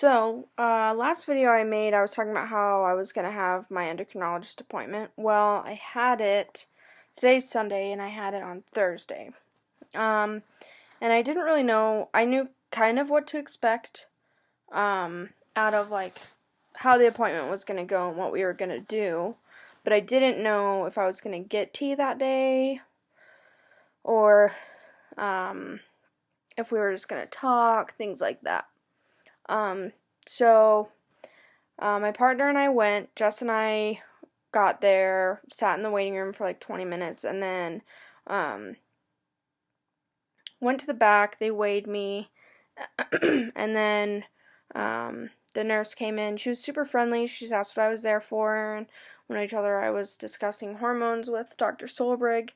Last video I made, I was talking about how I was going to have my endocrinologist appointment. Well, I had it, today's Sunday, and I had it on Thursday. And I didn't really know, I knew kind of what to expect, out of, how the appointment was going to go and what we were going to do. But I didn't know if I was going to get tea that day, or, if we were just going to talk, things like that. My partner and I went. Jess and I got there, sat in the waiting room for like 20 minutes, and then went to the back. They weighed me, and then the nurse came in. She was super friendly. She just asked what I was there for, and when I told her I was discussing hormones with Dr. Solbrig,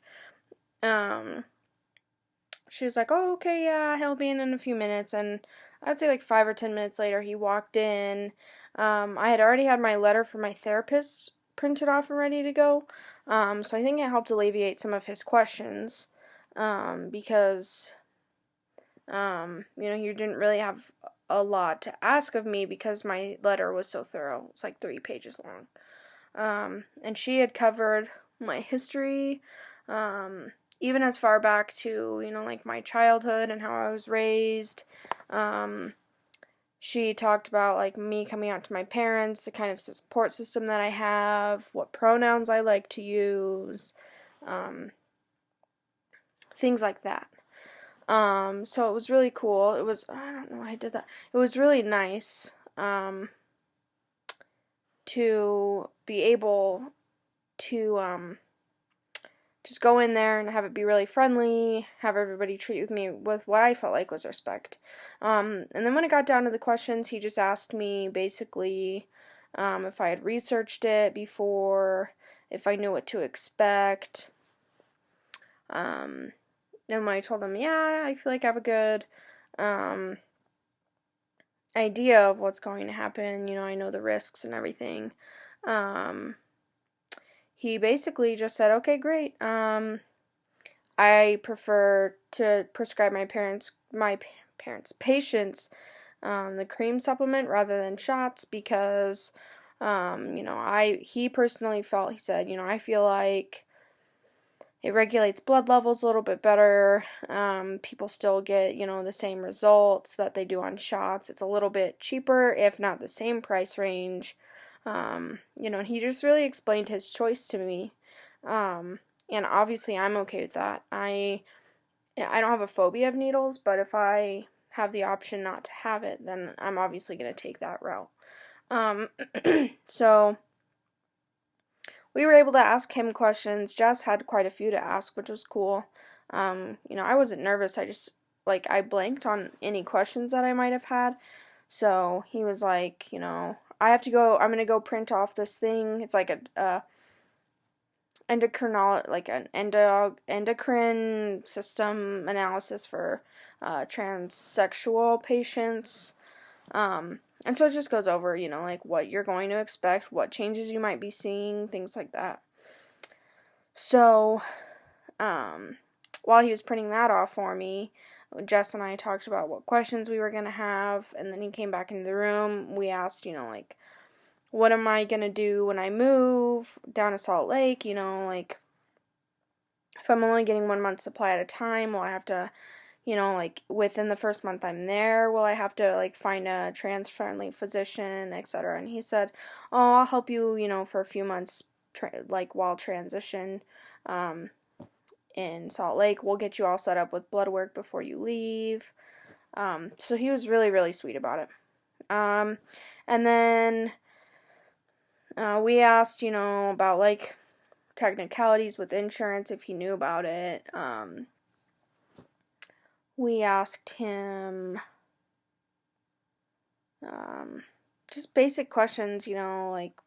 she was like, "Oh, okay, yeah, he'll be in a few minutes," and I'd say like 5 or 10 minutes later, he walked in. I had already had my letter from my therapist printed off and ready to go, so I think it helped alleviate some of his questions, because, he didn't really have a lot to ask of me because my letter was so thorough. It's like 3 pages long. And she had covered my history, even as far back to, my childhood and how I was raised. She talked about, me coming out to my parents, the kind of support system that I have, what pronouns I like to use, things like that. So it was really cool. I don't know why I did that. It was really nice, to be able to, just go in there and have it be really friendly, have everybody treat me with what I felt like was respect. And then when it got down to the questions, he just asked me basically if I had researched it before, if I knew what to expect. And when I told him, yeah, I feel like I have a good idea of what's going to happen, I know the risks and everything. He basically just said, okay, great. I prefer to prescribe my patients, the cream supplement rather than shots because, he personally felt, he said, I feel like it regulates blood levels a little bit better. People still get, the same results that they do on shots. It's a little bit cheaper, if not the same price range. And he just really explained his choice to me. And obviously I'm okay with that. I don't have a phobia of needles, but if I have the option not to have it, then I'm obviously going to take that route. So we were able to ask him questions. Jess had quite a few to ask, which was cool. I wasn't nervous. I just, I blanked on any questions that I might have had. So he was like, I'm going to go print off this thing. It's like an endocrine system analysis for transsexual patients. And so it just goes over, what you're going to expect, what changes you might be seeing, things like that. So, while he was printing that off for me, Jess and I talked about what questions we were going to have, and then he came back into the room. We asked, what am I going to do when I move down to Salt Lake, if I'm only getting 1 month's supply at a time, will I have to, within the first month I'm there, will I have to, find a trans-friendly physician, etc.? And he said, oh, I'll help you, for a few months, while transition, in Salt Lake. We'll get you all set up with blood work before you leave. So he was really, really sweet about it. And then, we asked, about, technicalities with insurance, if he knew about it. We asked him just basic questions,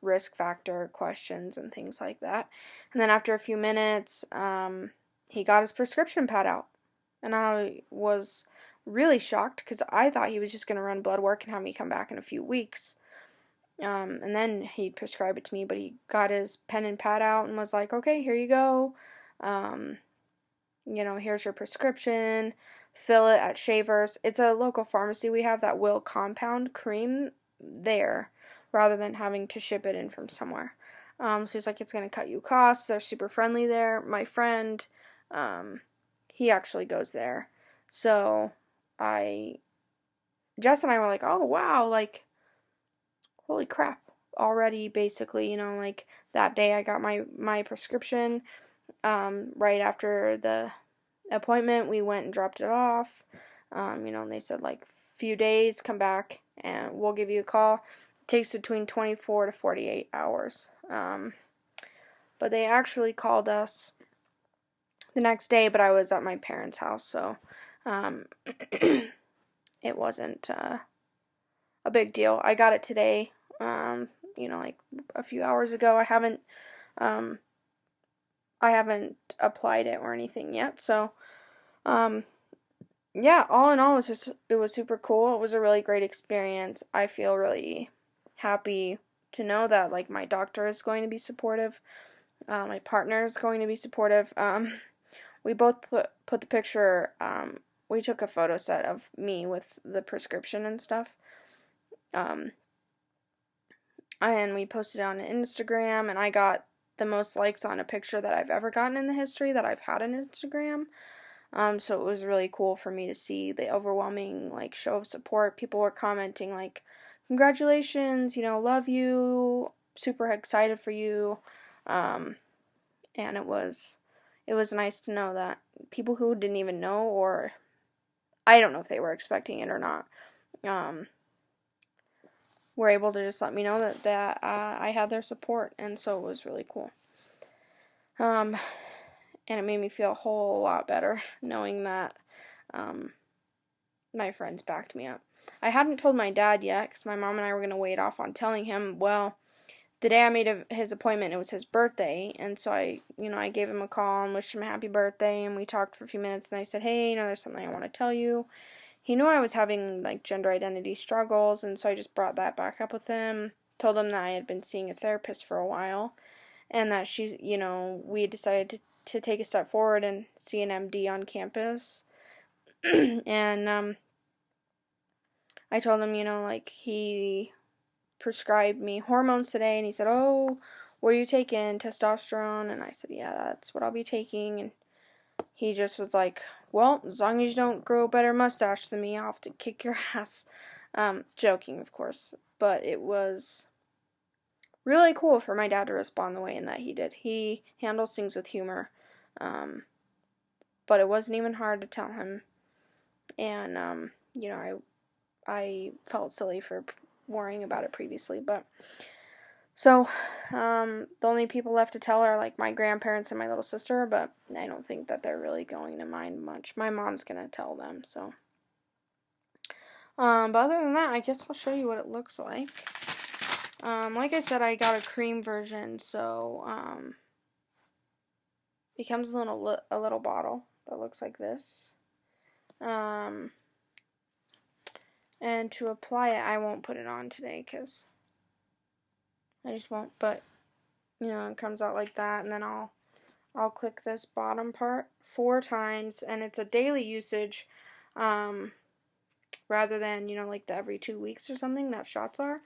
risk factor questions and things like that. And then after a few minutes, he got his prescription pad out. And I was really shocked because I thought he was just going to run blood work and have me come back in a few weeks. And then he'd prescribe it to me, but he got his pen and pad out and was like, okay, here you go. here's your prescription, fill it at Shavers. It's a local pharmacy we have that will compound cream there rather than having to ship it in from somewhere. So he's like, it's going to cut you costs. They're super friendly there. My friend, he actually goes there. So Jess and I were like, oh wow, like, holy crap. Already, basically, like that day I got my prescription. Right after the appointment, we went and dropped it off. And they said, like, few days, come back and we'll give you a call. It takes between 24 to 48 hours. But they actually called us the next day, but I was at my parents' house, so it wasn't a big deal. I got it today, like a few hours ago. I haven't applied it or anything yet, so yeah, all in all, it was super cool. It was a really great experience. I feel really happy to know that, like, my doctor is going to be supportive. My partner is going to be supportive. We both put the picture, we took a photo set of me with the prescription and stuff. And we posted it on Instagram, and I got the most likes on a picture that I've ever gotten in the history that I've had on Instagram. So it was really cool for me to see the overwhelming, like, show of support. People were commenting, like, congratulations, love you, super excited for you. And it was nice to know that people who didn't even know, or I don't know if they were expecting it or not, were able to just let me know that I had their support, and so it was really cool. And it made me feel a whole lot better knowing that my friends backed me up. I hadn't told my dad yet because my mom and I were going to wait off on telling him. Well, the day I made his appointment, it was his birthday, and so I gave him a call and wished him a happy birthday, and we talked for a few minutes, and I said, hey, there's something I want to tell you. He knew I was having, like, gender identity struggles, and so I just brought that back up with him, told him that I had been seeing a therapist for a while, and that we had decided to take a step forward and see an MD on campus. And I told him, like, he prescribed me hormones today, and he said, oh, what are you taking? Testosterone? And I said, yeah, that's what I'll be taking. And he just was like, well, as long as you don't grow a better mustache than me, I'll have to kick your ass. Joking, of course, but it was really cool for my dad to respond the way in that he did. He handles things with humor, but it wasn't even hard to tell him, and I felt silly for worrying about it previously, but so the only people left to tell are, like, my grandparents and my little sister, but I don't think that they're really going to mind much. My mom's gonna tell them, so but other than that, I guess I'll show you what it looks like. Like I said, I got a cream version, so it comes in a little bottle that looks like this. And to apply it, I won't put it on today because I just won't. But it comes out like that, and then I'll click this bottom part 4 times, and it's a daily usage, rather than like the every 2 weeks or something that shots are.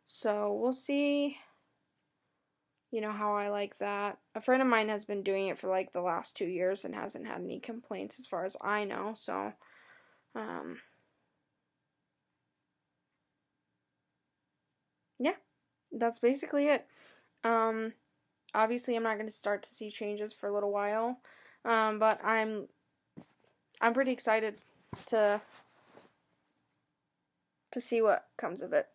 So we'll see. How I like that. A friend of mine has been doing it for, like, the last 2 years and hasn't had any complaints as far as I know, so yeah, that's basically it. Obviously I'm not going to start to see changes for a little while, but I'm pretty excited to see what comes of it.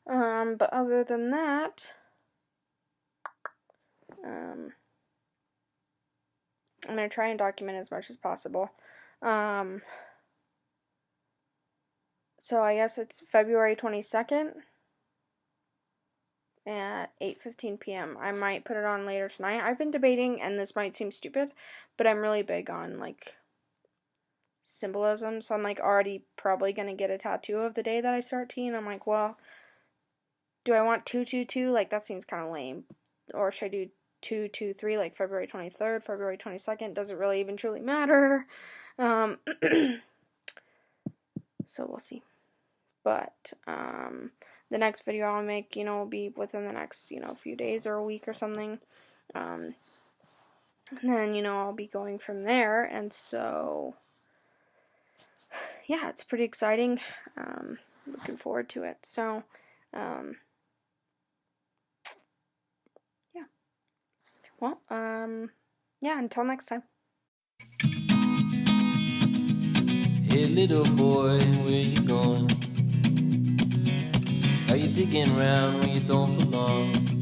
But other than that, I'm going to try and document as much as possible. So I guess it's February 22nd at 8:15 p.m. I might put it on later tonight. I've been debating, and this might seem stupid, but I'm really big on, like, symbolism, so I'm, like, already probably going to get a tattoo of the day that I start teen. I'm like, well, do I want 222? Like, that seems kind of lame. Or should I do 2, 2, 3, like February 23rd, February 22nd, doesn't really even truly matter. So we'll see. But the next video I'll make, will be within the next, few days or a week or something. And then, I'll be going from there. And so, yeah, it's pretty exciting. Looking forward to it. So, yeah. Well, yeah, until next time. Hey little boy, where you going? Are you digging around where you don't belong?